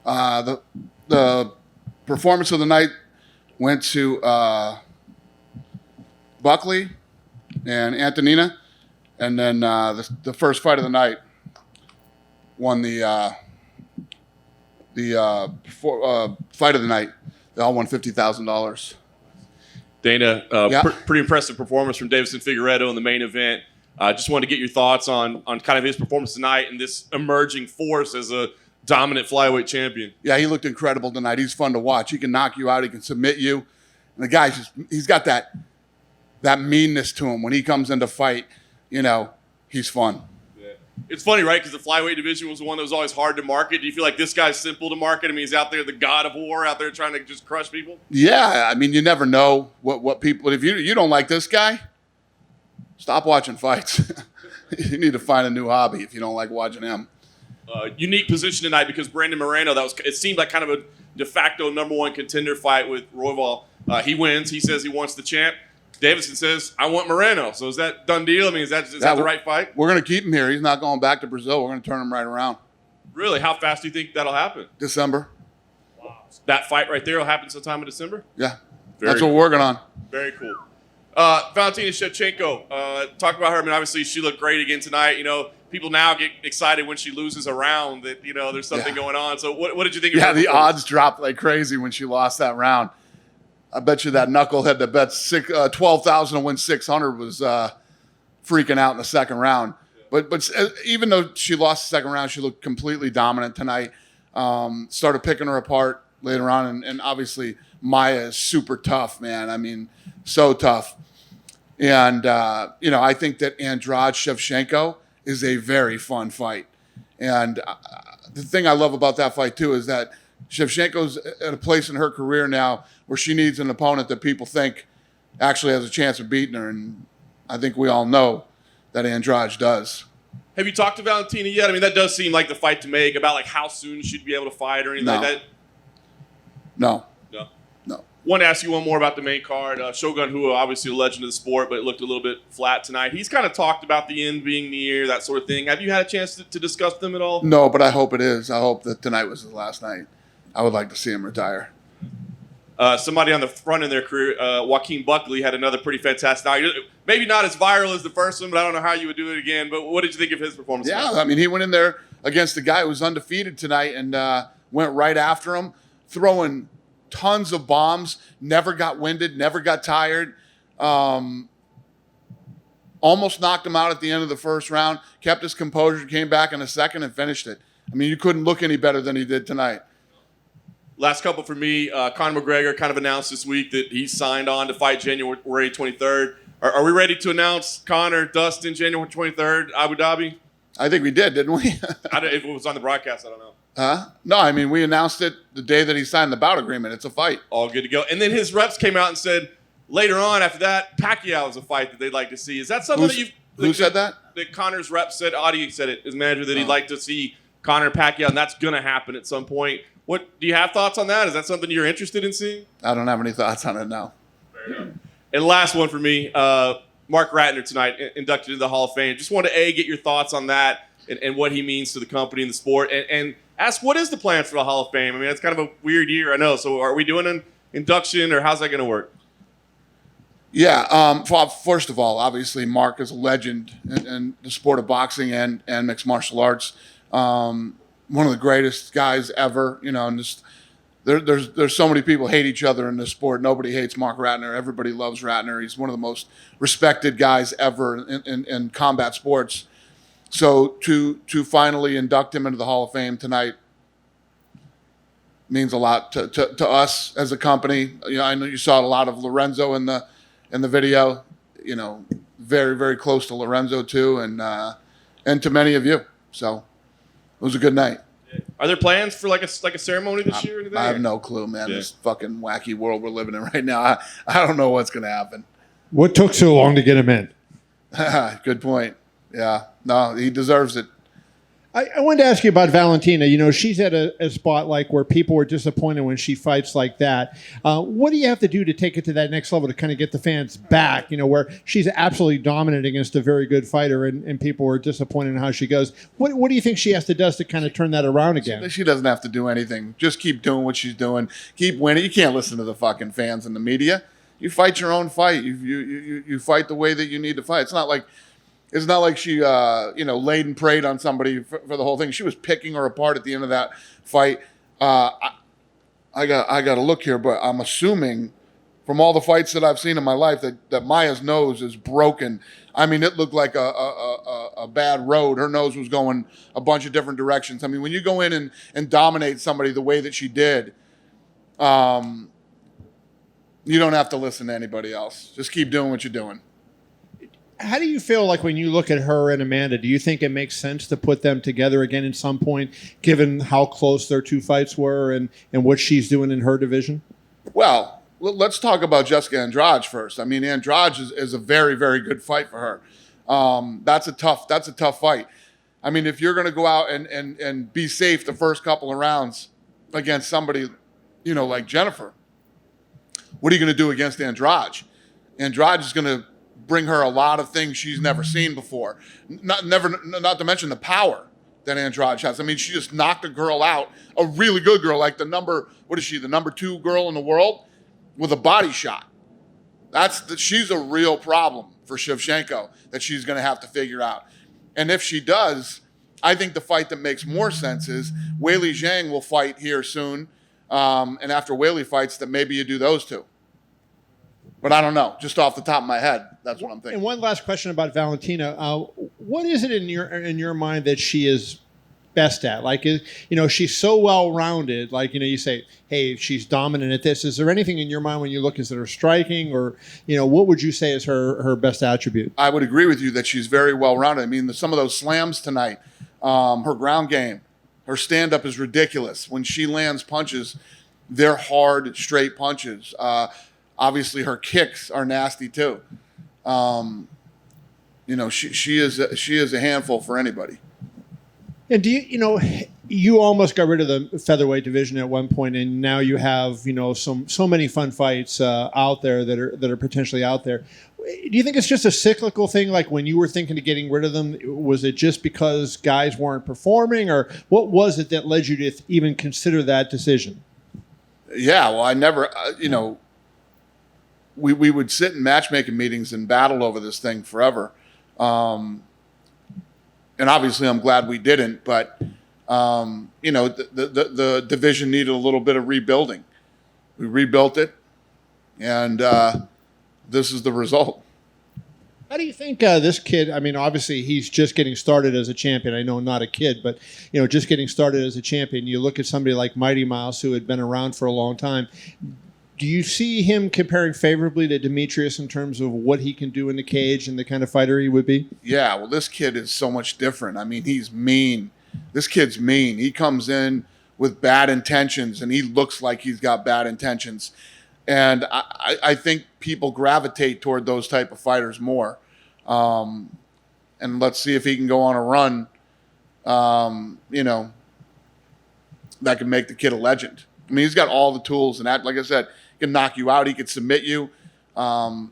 The performance of the night went to Buckley and Antonina, and then the first fight of the night won the fight of the night. They all won $50,000. Dana, pretty impressive performance from Davison Figueiredo in the main event. Just wanted to get your thoughts on kind of his performance tonight and this emerging force as a dominant flyweight champion. Yeah, he looked incredible tonight. He's fun to watch. He can knock you out. He can submit you. And the guy's he's got that meanness to him. When he comes into fight, he's fun. Yeah. It's funny, right? Because the flyweight division was the one that was always hard to market. Do you feel like this guy's simple to market? I mean, he's out there, the god of war, out there trying to just crush people? Yeah, I mean, you never know what people – if you don't like this guy, stop watching fights. You need to find a new hobby if you don't like watching him. Unique position tonight because Brandon Moreno, it seemed like kind of a de facto number one contender fight with Royval. He wins. He says he wants the champ. Davison says, I want Moreno. So is that done deal? I mean, is that the right fight? We're going to keep him here. He's not going back to Brazil. We're going to turn him right around. Really? How fast do you think that'll happen? December. Wow. That fight right there will happen sometime in December? Yeah. That's what we're working on. Very cool. Valentina Shevchenko, talk about her. I mean, obviously she looked great again tonight. People now get excited when she loses a round that, there's something going on. So what did you think of her? Yeah, the odds dropped like crazy when she lost that round. I bet you that knucklehead that bet $12,000 to win 600 was freaking out in the second round. Yeah. But even though she lost the second round, she looked completely dominant tonight. Started picking her apart later on, and obviously Maya is super tough, man. I mean, so tough. And I think that Andrade Shevchenko is a very fun fight. And the thing I love about that fight too is that Shevchenko's at a place in her career now where she needs an opponent that people think actually has a chance of beating her, and I think we all know that Andrade does. Have you talked to Valentina yet? I mean, that does seem like the fight to make, about like how soon she'd be able to fight or anything like that. No. Want to ask you one more about the main card. Shogun Rua, obviously a legend of the sport, but it looked a little bit flat tonight. He's kind of talked about the end being near, that sort of thing. Have you had a chance to discuss them at all? No, but I hope it is. I hope that tonight was his last night. I would like to see him retire. Somebody on the front in their career, Joaquin Buckley, had another pretty fantastic night. Maybe not as viral as the first one, but I don't know how you would do it again. But what did you think of his performance? Yeah, I mean, he went in there against a guy who was undefeated tonight and went right after him, throwing tons of bombs, never got winded, never got tired. Almost knocked him out at the end of the first round, kept his composure, came back in the second and finished it. I mean, you couldn't look any better than he did tonight. Last couple for me, Conor McGregor kind of announced this week that he signed on to fight January 23rd. Are we ready to announce Conor Dustin January 23rd, Abu Dhabi? I think we did, didn't we? If it was on the broadcast, I don't know. Huh? No, I mean, we announced it the day that he signed the bout agreement. It's a fight. All good to go. And then his reps came out and said later on after that, Pacquiao is a fight that they'd like to see. Is that something Who said that? That Conor's rep said, Audie said it, his manager, that he'd like to see Conor Pacquiao, and that's going to happen at some point. Do you have thoughts on that? Is that something you're interested in seeing? I don't have any thoughts on it now. Fair enough. And last one for me, Mark Ratner tonight, inducted into the Hall of Fame. Just wanted to, get your thoughts on that and what he means to the company and the sport. And ask, what is the plan for the Hall of Fame? I mean, it's kind of a weird year, I know. So are we doing an induction, or how's that going to work? Yeah, first of all, obviously, Mark is a legend in the sport of boxing and mixed martial arts. One of the greatest guys ever, and just, there's so many people hate each other in this sport. Nobody hates Mark Ratner. Everybody loves Ratner. He's one of the most respected guys ever in combat sports. So to finally induct him into the Hall of Fame tonight means a lot to us as a company. I know you saw a lot of Lorenzo in the video. Very, very close to Lorenzo too, and to many of you. So it was a good night. Are there plans for like a ceremony this year or anything? I have no clue, man. This fucking wacky world we're living in right now. I don't know what's going to happen. What took so long to get him in? Good point. Yeah. No, he deserves it. I wanted to ask you about Valentina. She's at a spot like where people were disappointed when she fights like that. What do you have to do to take it to that next level to kind of get the fans back, where she's absolutely dominant against a very good fighter and people were disappointed in how she goes? What do you think she has to do to kind of turn that around again? She doesn't have to do anything. Just keep doing what she's doing. Keep winning. You can't listen to the fucking fans and the media. You fight your own fight. You fight the way that you need to fight. It's not like she, laid and prayed on somebody for the whole thing. She was picking her apart at the end of that fight. I got to look here, but I'm assuming from all the fights that I've seen in my life that Maya's nose is broken. I mean, it looked like a bad road. Her nose was going a bunch of different directions. I mean, when you go in and dominate somebody the way that she did, you don't have to listen to anybody else. Just keep doing what you're doing. How do you feel like when you look at her and Amanda? Do you think it makes sense to put them together again at some point, given how close their two fights were and what she's doing in her division? Well, let's talk about Jessica Andrade first. I mean, Andrade is a very, very good fight for her. That's a tough fight. I mean, if you're going to go out and be safe the first couple of rounds against somebody, like Jennifer, what are you going to do against Andrade? Andrade is going to bring her a lot of things she's never seen before. Not to mention the power that Andrade has. I mean, she just knocked a girl out, a really good girl, like the number 2 girl in the world with a body shot. She's a real problem for Shevchenko that she's going to have to figure out. And if she does, I think the fight that makes more sense is Weili Zhang will fight here soon. And after Weili fights, that maybe you do those two. But I don't know. Just off the top of my head, that's what I'm thinking. And one last question about Valentina. What is it in your mind that she is best at? Like, she's so well-rounded. Like, you say, hey, she's dominant at this. Is there anything in your mind when you look at her striking or, what would you say is her best attribute? I would agree with you that she's very well-rounded. I mean, some of those slams tonight, her ground game, her stand-up is ridiculous. When she lands punches, they're hard, straight punches. Obviously, her kicks are nasty too. She is a handful for anybody. And do you almost got rid of the featherweight division at one point, and now you have so many fun fights out there that are potentially out there. Do you think it's just a cyclical thing? Like when you were thinking of getting rid of them, was it just because guys weren't performing, or what was it that led you to even consider that decision? Yeah, well, I never, we would sit in matchmaking meetings and battle over this thing forever. And obviously I'm glad we didn't, but, the division needed a little bit of rebuilding. We rebuilt it, and this is the result. How do you think this kid, I mean, obviously he's just getting started as a champion. I know not a kid, but, just getting started as a champion. You look at somebody like Mighty Mouse, who had been around for a long time. Do you see him comparing favorably to Demetrius in terms of what he can do in the cage and the kind of fighter he would be? Yeah, well, this kid is so much different. I mean, he's mean. This kid's mean. He comes in with bad intentions, and he looks like he's got bad intentions. And I think people gravitate toward those type of fighters more. And let's see if he can go on a run, that can make the kid a legend. I mean, he's got all the tools, and that, like I said, he can knock you out. He could submit you. And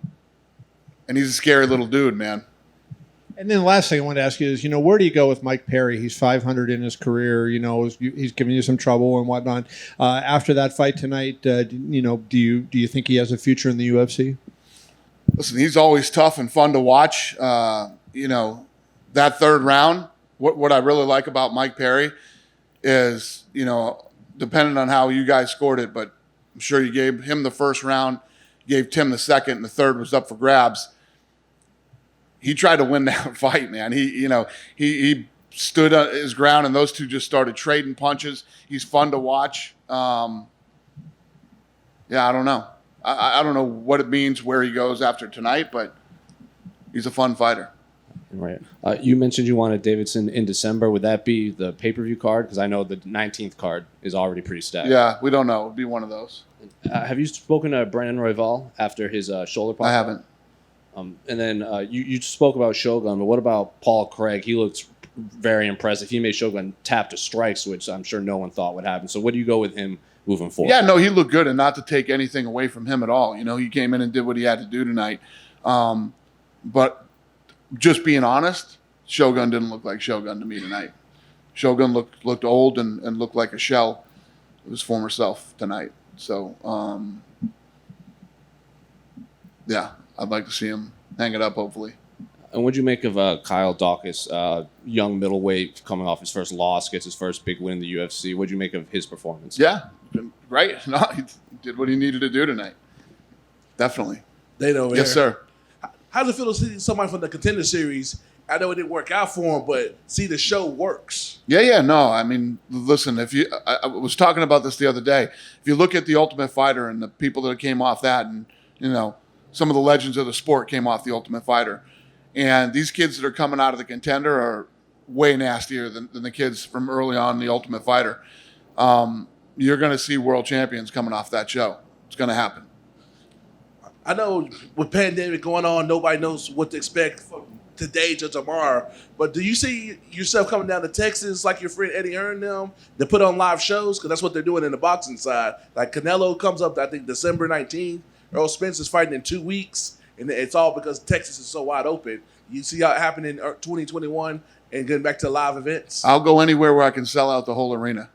he's a scary little dude, man. And then the last thing I wanted to ask you is, where do you go with Mike Perry? He's 500 in his career. He's giving you some trouble and whatnot. After that fight tonight, do you think he has a future in the UFC? Listen, he's always tough and fun to watch. That third round, what I really like about Mike Perry is, depending on how you guys scored it, but I'm sure you gave him the first round, gave Tim the second, and the third was up for grabs. He tried to win that fight, man. He stood his ground, and those two just started trading punches. He's fun to watch. I don't know. I don't know what it means where he goes after tonight, but he's a fun fighter. Right. You mentioned you wanted Davidson in December. Would that be the pay-per-view card? Because I know the 19th card is already pretty stacked. Yeah, we don't know. It would be one of those. Have you spoken to Brandon Royval after his shoulder pop? I haven't. And then you spoke about Shogun, but what about Paul Craig? He looks very impressive. He made Shogun tap to strikes, which I'm sure no one thought would happen. So what do you go with him moving forward? Yeah, no, he looked good, and not to take anything away from him at all. You know, he came in and did what he had to do tonight. But just being honest, Shogun didn't look like Shogun to me tonight. Shogun looked old and looked like a shell of his former self tonight. So, yeah, I'd like to see him hang it up, hopefully. And what'd you make of Kyle Dawkins, young middleweight coming off his first loss, gets his first big win in the UFC? What'd you make of his performance? Yeah, great. No, he did what he needed to do tonight. Definitely. Yes, sir. How does it feel to see somebody from the Contender series? I know it didn't work out for him, but see the show works. Yeah, no. I mean, listen, I was talking about this the other day. If you look at the Ultimate Fighter and the people that came off that, and you know, some of the legends of the sport came off the Ultimate Fighter, and these kids that are coming out of the Contender are way nastier than the kids from early on in the Ultimate Fighter. You're going to see world champions coming off that show. It's going to happen. I know with pandemic going on, nobody knows what to expect from today to tomorrow. But do you see yourself coming down to Texas like your friend Eddie Hearn them to put on live shows? Because that's what they're doing in the boxing side. Like Canelo comes up, I think, December 19th. Earl Spence is fighting in 2 weeks. And it's all because Texas is so wide open. You see how it happened in 2021 and getting back to live events. I'll go anywhere where I can sell out the whole arena.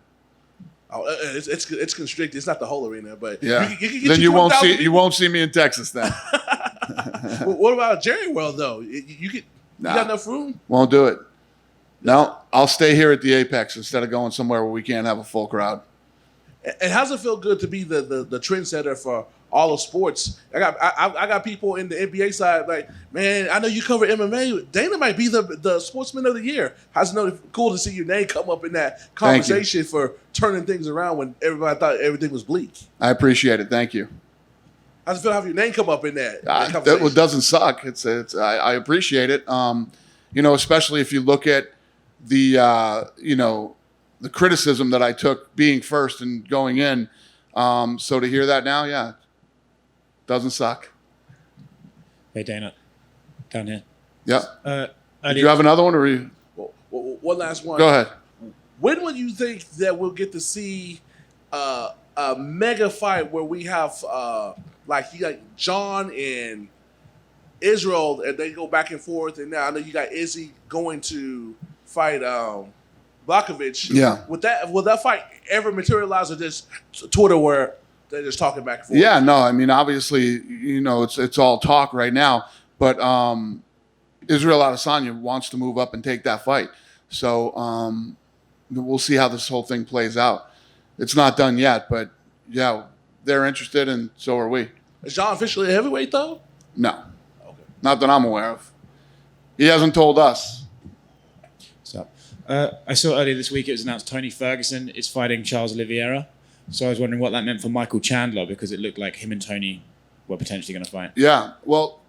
Oh, it's constricted. It's not the whole arena, but Yeah. you can get Then you you won't see me in Texas then. What about Jerry World though? You Nah. got enough room? Won't do it. No, I'll stay here at the Apex instead of going somewhere where we can't have a full crowd. And how's it feel good to be the trendsetter for all of sports? I got people in the NBA side like, man, I know you cover MMA. Dana might be the sportsman of the year. How's it cool to see your name come up in that conversation for turning things around when everybody thought everything was bleak? I appreciate it. Thank you. How's it feel to have your name come up in that That conversation? doesn't suck. I appreciate it. You know, especially if you look at the the criticism that I took being first and going in. So to hear that now, yeah, doesn't suck. Hey, Dana, down here. Yeah. Do you have another one, or you? One last one. Go ahead. When would you think that we'll get to see a mega fight where we have like you got John and Israel and they go back and forth, and now I know you got Izzy going to fight Blakovic. Yeah. Will that fight ever materialize, or just Twitter where they're just talking back and forth? Yeah, no, I mean, obviously, you know, it's all talk right now, but Israel Adesanya wants to move up and take that fight. So we'll see how this whole thing plays out. It's not done yet, but yeah, they're interested, and so are we. Is John officially a heavyweight though? No, not that I'm aware of. He hasn't told us. So, I saw earlier this week it was announced Tony Ferguson is fighting Charles Oliveira. So I was wondering what that meant for Michael Chandler, because it looked like him and Tony were potentially going to fight. Yeah, well,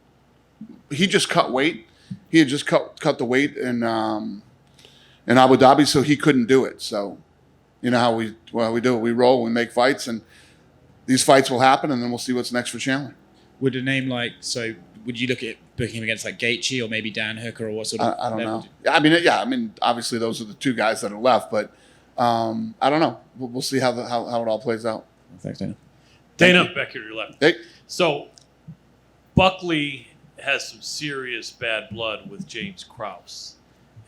he just cut weight. He had just cut the weight in Abu Dhabi, so he couldn't do it. So, you know how we do it. We roll, we make fights, and these fights will happen, and then we'll see what's next for Chandler. Would a name like, so would you look at booking him against like Gaethje or maybe Dan Hooker, or what sort of? I don't level know. I mean, obviously those are the two guys that are left, but I don't know. We'll see how it all plays out. Thanks, Dana. Dana, back here to your left. Hey, So, Buckley has some serious bad blood with James Krause.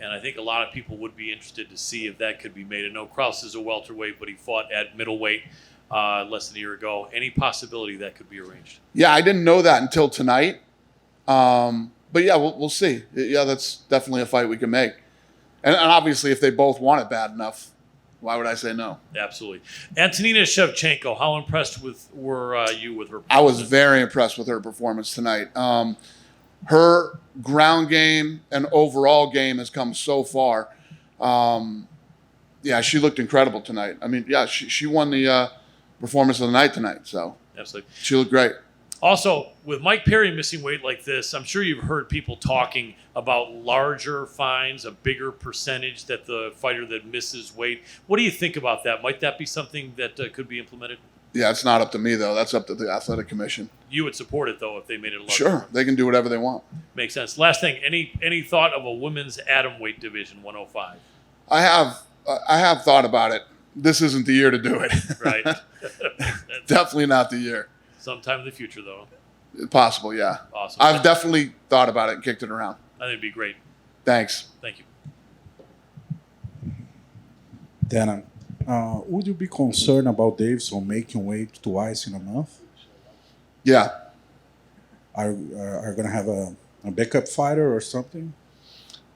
And I think a lot of people would be interested to see if that could be made. I know Krause is a welterweight, but he fought at middleweight less than a year ago. Any possibility that could be arranged? yeah, I didn't know that until tonight. But yeah, we'll see. Yeah, that's definitely a fight we can make. And obviously, if they both want it bad enough, why would I say no? Absolutely. Antonina Shevchenko, how impressed were you with her performance? I was very impressed with her performance tonight. Her ground game and overall game has come so far. Yeah, she looked incredible tonight. I mean, yeah, she won the performance of the night tonight. So Absolutely. she looked great. Also, with Mike Perry missing weight like this, I'm sure you've heard people talking about larger fines, a bigger percentage that the fighter that misses weight. What do you think about that? Might that be something that could be implemented? Yeah, it's not up to me, though. That's up to the athletic commission. You would support it though if they made it a lot. Sure, they can do whatever they want. Makes sense. Last thing, any thought of a women's atom weight division 105? I have thought about it. This isn't the year to do it. Right. Definitely not the year. Sometime in the future though. Possible, yeah. Awesome. I've definitely thought about it and kicked it around. I think it'd be great. Thanks. Thank you. Dana, would you be concerned about Davidson making weight twice in a month? Yeah. Are going to have a backup fighter or something?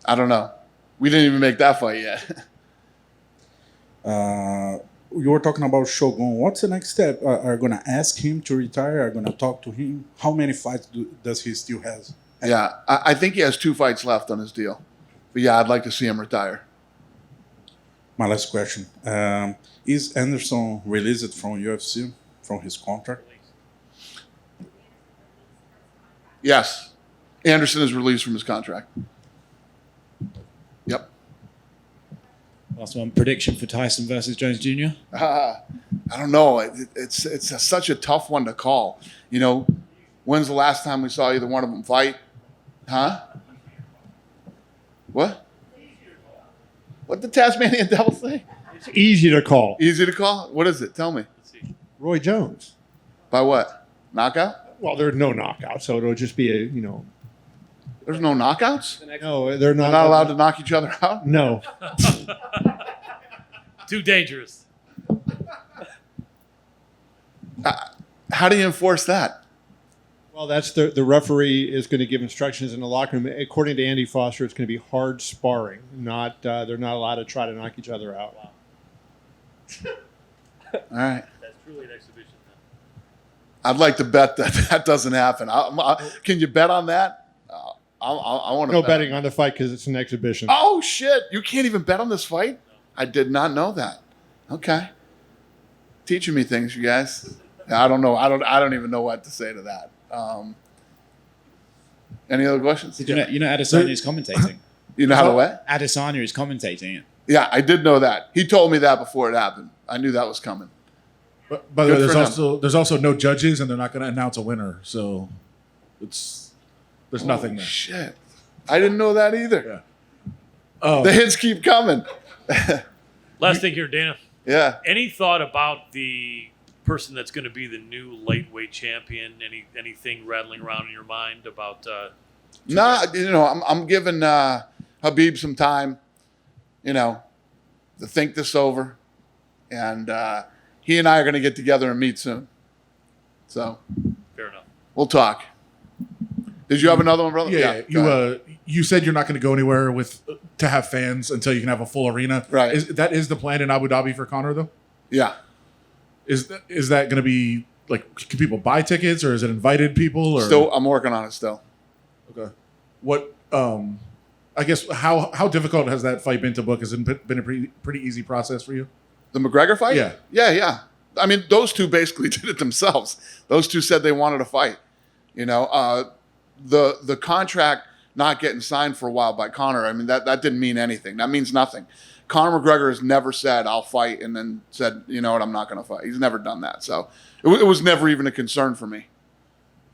I don't know. We didn't even make that fight yet. You were talking about Shogun. What's the next step? Are you going to ask him to retire? Are you going to talk to him? How many fights does he still have? Yeah, I think he has 2 fights left on his deal. But yeah, I'd like to see him retire. My last question. Is Anderson released from UFC, from his contract? Yes. Anderson is released from his contract. Yep. Last one, prediction for Tyson versus Jones Jr. I don't know. It's such a tough one to call. You know, when's the last time we saw either one of them fight? Huh? What? What did the Tasmanian Devil say? It's easy to call. Easy to call? What is it? Tell me. Let's see. Roy Jones. By what? Knockout? Well, there's no knockout, so it'll just be a There's no knockouts? no. They're not They're not allowed to knock each other out? No. Too dangerous. How do you enforce that? Well, that's the referee is going to give instructions in the locker room. According to Andy Foster, it's going to be hard sparring. Not they're not allowed to try to knock each other out. All right. That's truly an exhibition. I'd like to bet that doesn't happen. Can you bet on that? I want to No bet. betting on the fight because it's an exhibition. Oh, shit. You can't even bet on this fight? I did not know that. Okay. Teaching me things, you guys. I don't know. I don't even know what to say to that. Any other questions? Did you know Adesanya is commentating? You know how to what? Adesanya is commentating it. Yeah, I did know that. He told me that before it happened. I knew that was coming. But by the way, Good for there's also no judges, and they're not going to announce a winner. So there's nothing there. Shit. I didn't know that either. Yeah. The hits keep coming. Last thing here, Dana. Yeah. Any thought about the person that's going to be the new lightweight champion? Anything rattling around in your mind about? Nah, I'm giving Habib some time, to think this over, and he and I are going to get together and meet soon. So Fair enough. we'll talk. Did you have another one, brother? Yeah. You said you're not going to go anywhere to have fans until you can have a full arena. Right. That is the plan in Abu Dhabi for Conor, though? Yeah. Is that going to be, like, can people buy tickets, or is it invited people? Or? Still, I'm working on it still. Okay. What, I guess, how difficult has that fight been to book? Has it been a pretty easy process for you? The McGregor fight? Yeah. Yeah. I mean, those two basically did it themselves. Those two said they wanted to fight. The contract not getting signed for a while by Conor, I mean, that didn't mean anything. That means nothing. Conor McGregor has never said, I'll fight, and then said, you know what, I'm not going to fight. He's never done that. So it was never even a concern for me.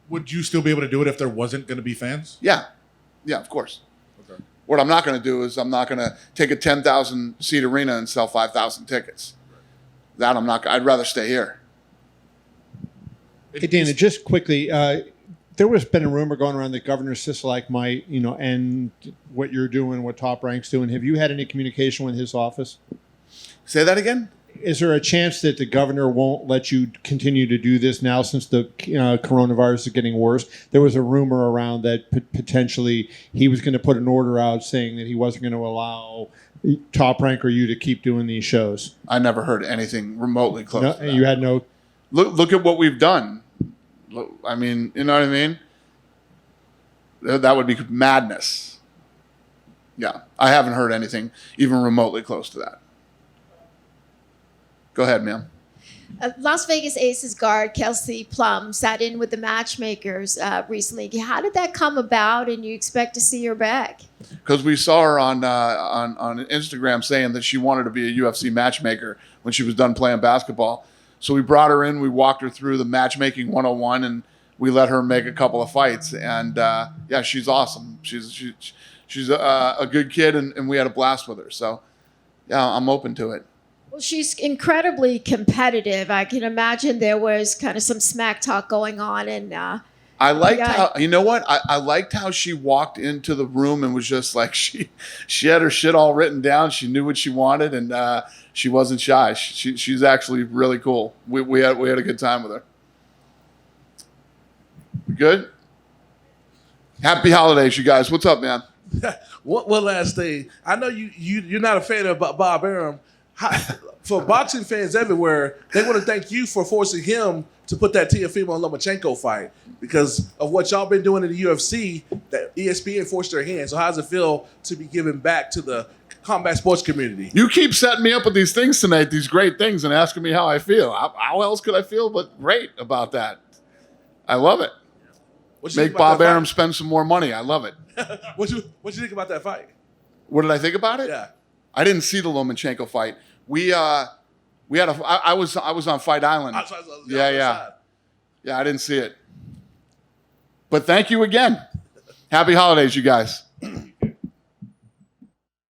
Would you still be able to do it if there wasn't going to be fans? Yeah, of course. Okay. What I'm not going to do is I'm not going to take a 10,000 seat arena and sell 5,000 tickets. That I'm not. I'd rather stay here. Hey, Dana, just quickly, there was been a rumor going around that Governor Sisolak might, end what you're doing, what Top Rank's doing. Have you had any communication with his office? Say that again? Is there a chance that the governor won't let you continue to do this now since the coronavirus is getting worse? There was a rumor around that potentially he was going to put an order out saying that he wasn't going to allow Top Rank or you to keep doing these shows. I never heard anything remotely close No, to that. you had no... Look at what we've done. I mean, you know what I mean? That would be madness. Yeah, I haven't heard anything even remotely close to that. Go ahead, ma'am. Las Vegas Aces guard Kelsey Plum sat in with the matchmakers recently. How did that come about, and you expect to see her back? Because we saw her on Instagram saying that she wanted to be a UFC matchmaker when she was done playing basketball. So we brought her in. We walked her through the matchmaking 101, and we let her make a couple of fights. And yeah, she's awesome. She's a good kid, and we had a blast with her. So yeah, I'm open to it. Well, she's incredibly competitive. I can imagine there was kind of some smack talk going on, and I liked how, you know what? I liked how she walked into the room and was just like, she had her shit all written down. She knew what she wanted, and she wasn't shy. She's actually really cool. We had a good time with her. We good? Happy holidays, you guys. What's up, man? One last thing. I know you're not a fan of Bob Arum. For boxing fans everywhere, they want to thank you for forcing him to put that Teofimo Lomachenko fight because of what y'all been doing in the UFC. That ESPN forced their hand. So how does it feel to be giving back to the combat sports community? You keep setting me up with these things tonight, these great things, and asking me how I feel. How else could I feel but great about that? I love it. Make Bob Arum spend some more money. I love it. What you think about that fight? What did I think about it? Yeah. I didn't see the Lomachenko fight. I was on Fight Island. Yeah. I didn't see it. But thank you again. Happy holidays, you guys.